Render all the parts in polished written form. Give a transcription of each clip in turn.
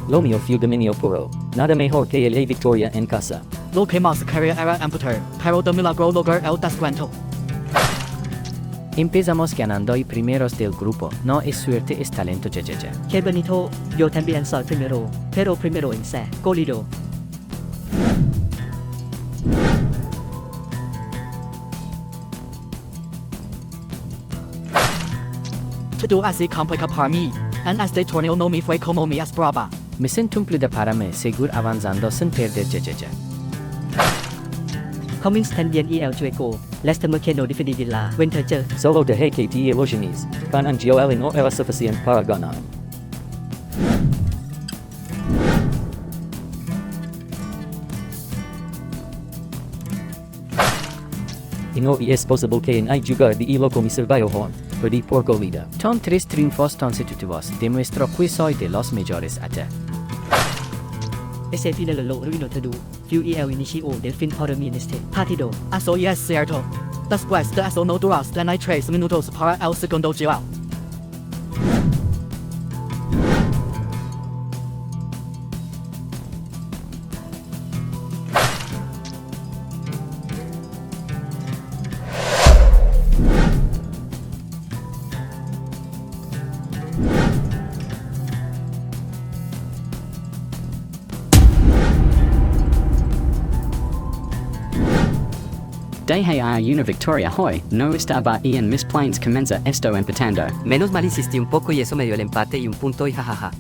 Lo mio fu dominio puro. Nada mejor que la victoria en casa. Lo que más quería era empatar, pero de milagro lograr el descuento. Empezamos ganando y primeros del grupo, no es suerte es talento jejeje. Qué bonito, yo también soy primero, pero primero en ser golero. Todo así complica para mí, en este torneo no me fue como me esperaba. Me sento cumplida para me seguir avanzando sin perder jejeje. Comienza también el juego, lástima que no definí la ventaja. Solo dejé que te ilusiones. Con un Joel no era suficiente para ganar. Y no es posible que en jugar de loco mi survival perdí por golida. Son 3 triunfos consecutivos, demuestro que soy de los mejores a te. Ese final lo arruinó todo, fue el inicio del fin para mi en este partido. Eso ya es cierto. Después de eso no duras de ni 3 minutos para el segundo Joel. Dejé a una victoria hoy, no estaba en mis planes comienza esto empatando. Menos mal insistí un poco y eso me dio el empate y un punto y jajaja.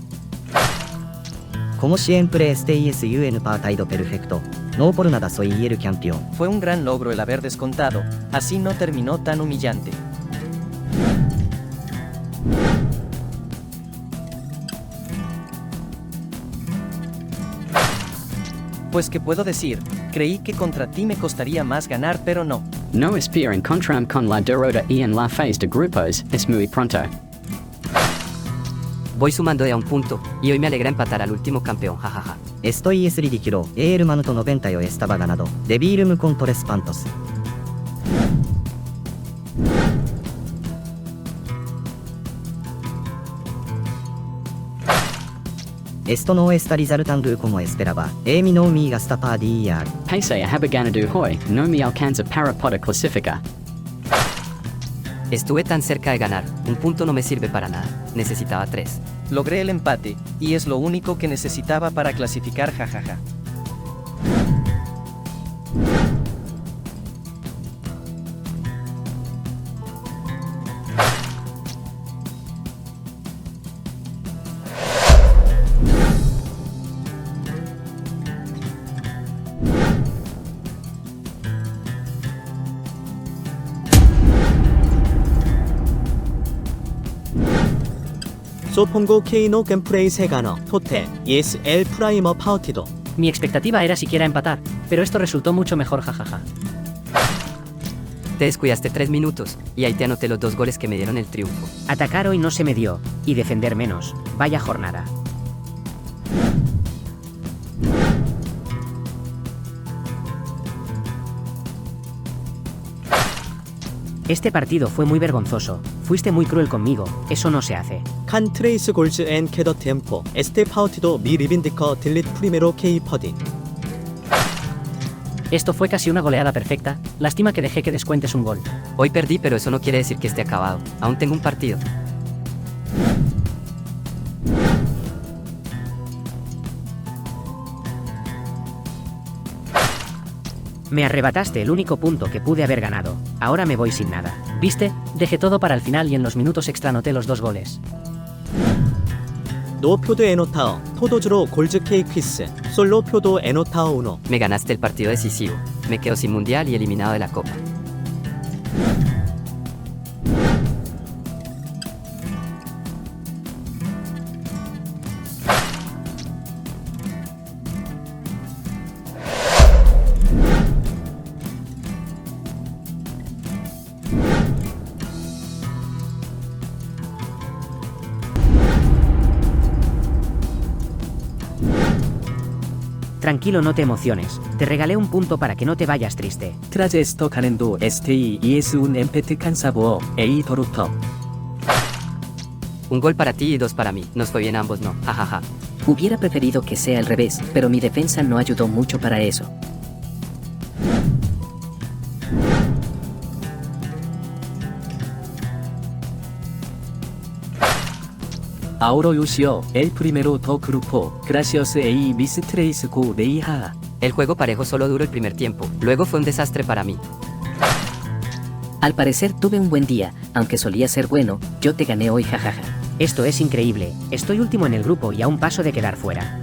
Como siempre este es un partido perfecto. No por nada soy el campeón. Fue un gran logro el haber descontado, así no terminó tan humillante. Pues qué puedo decir, creí que contra ti me costaría más ganar pero no. No espero encontrar con la derrota en la fase de grupos, es muy pronto. Voy sumando de a un punto, y hoy me alegra empatar al último campeón, jajaja. Estoy es ridículo. El minuto 90 yo estaba ganado. Debilum con 3 puntos. Esto no está resultando como esperaba. Mi no me gasta para día. Pese a haber ganado hoy, no me alcanza para poder clasificar. Estuve tan cerca de ganar, un punto no me sirve para nada, necesitaba 3. Logré el empate, y es lo único que necesitaba para clasificar, jajaja. Supongo que no gameplay se ganó. Tote, y es el primer partido. Mi expectativa era siquiera empatar, pero esto resultó mucho mejor jajaja. Te descuidaste 3 minutos, y ahí te anoté los 2 goles que me dieron el triunfo. Atacar hoy no se me dio, y defender menos, vaya jornada. Este partido fue muy vergonzoso, fuiste muy cruel conmigo, eso no se hace. Can trace goals and queda tiempo. Este partido mi reivindica del primero que perdí. Esto fue casi una goleada perfecta, lástima que dejé que descuentes un gol. Hoy perdí pero eso no quiere decir que esté acabado, aún tengo un partido. Me arrebataste el único punto que pude haber ganado, ahora me voy sin nada. ¿Viste? Dejé todo para el final y en los minutos extra anoté los 2 goles. No 표도 에노타오, 토도주로 골즈 K 퀴즈, 솔로 표도 에노타오 1. Me ganaste el partido decisivo, me quedo sin mundial y eliminado de la copa. Tranquilo, no te emociones, te regalé un punto para que no te vayas triste. Tras esto ganando este y es un empate cansado, A Toruto. Un gol para ti y 2 para mí. Nos fue bien a ambos, ¿no? Jajaja. Hubiera preferido que sea al revés, pero mi defensa no ayudó mucho para eso. Auro Yoshio, el primero do grupo, gracias a Miss Trace Go Reiha. El juego parejo solo duró el primer tiempo. Luego fue un desastre para mí. Al parecer tuve un buen día, aunque solía ser bueno, yo te gané hoy, jajaja. Esto es increíble, estoy último en el grupo y a un paso de quedar fuera.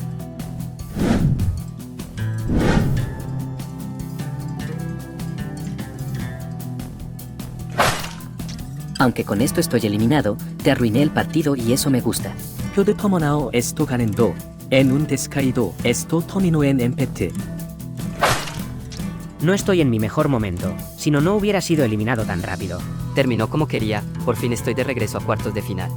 Aunque con esto estoy eliminado, te arruiné el partido y eso me gusta. Pude terminado esto ganando. En un descaído, esto terminó en empate. No estoy en mi mejor momento, si no, no hubiera sido eliminado tan rápido. Terminó como quería, por fin estoy de regreso a cuartos de final.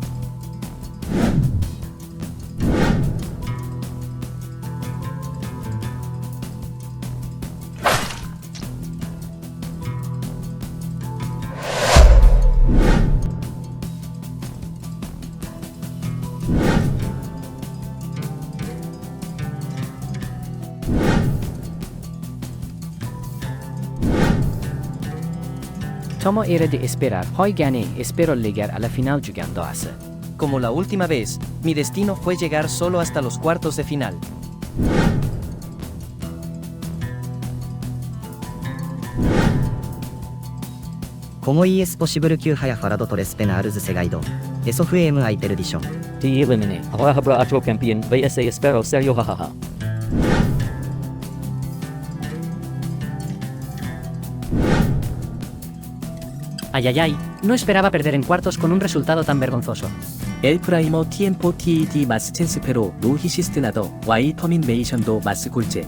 Tomo era de esperar, hoy gané, espero llegar a la final jugando así. Como la última vez, mi destino fue llegar solo hasta los cuartos de final. como ES ポシブル級派やファラドトレスペナールズセガイド SFM アイテルディション Te elimine. Ahora habrá otro campeón. VS espero serio jajaja. Ay ay ay, no esperaba perder en cuartos con un resultado tan vergonzoso. El primo tiempo TED 마스 첸스페로 노히시스트나더 Y 터민메이션도 마스 골제.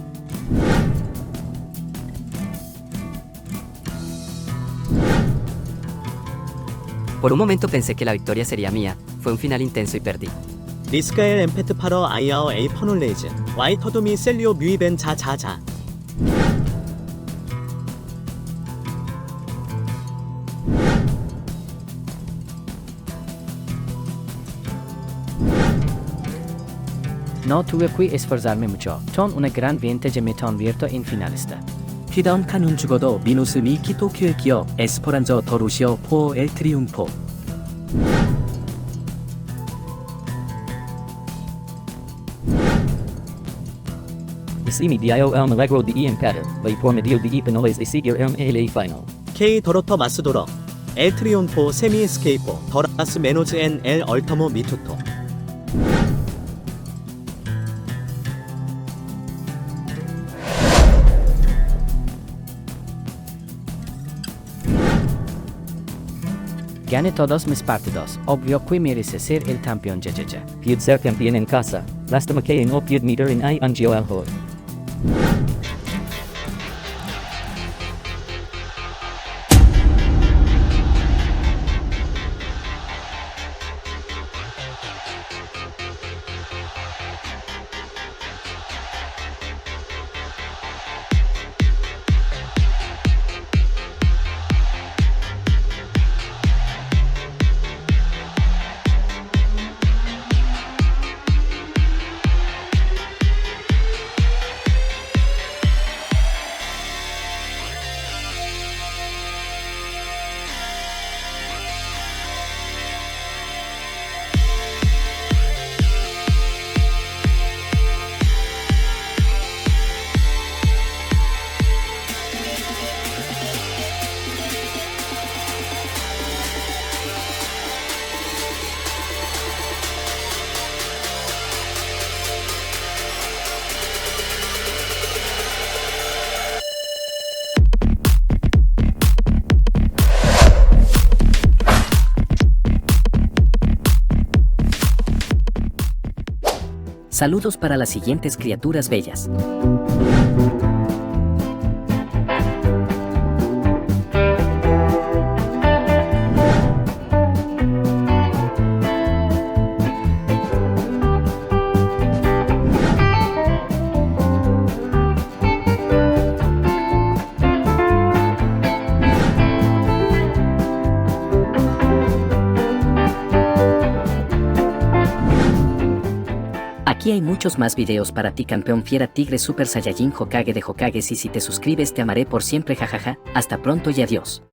Por un momento pensé que la victoria sería mía. Fue un final intenso y perdí. 리스카엘 엠페트 파러 아이아오 에이 퍼놀레이즈 와이터도미 셀리오 뮤이벤 자자자. No tuve que esforzarme mucho. Con una gran ventaja me convierto en finalista. 피다운 칸운 죽어도 미노스 미키 도쿄에 기어 에스퍼란저 더 루시어 포 엘 트리움포. Isimi dio el milagro de empate. Vai por medio de penales a seguir la final. K 더러터 마스도러 엘 트리움포 세미 에스케이포 더라스 메노즈 엔 엘 얼터모 미투토. Gané todos mis partidos, obvio que merece ser el campeón jajaja. Pude ser campeón en casa. Lástima que no pude meter en I Angio al hoy. Saludos para las siguientes criaturas bellas. Aquí hay muchos más videos para ti, campeón fiera tigre super saiyajin Hokage de Hokages, y si te suscribes te amaré por siempre, jajaja. Hasta pronto y adiós.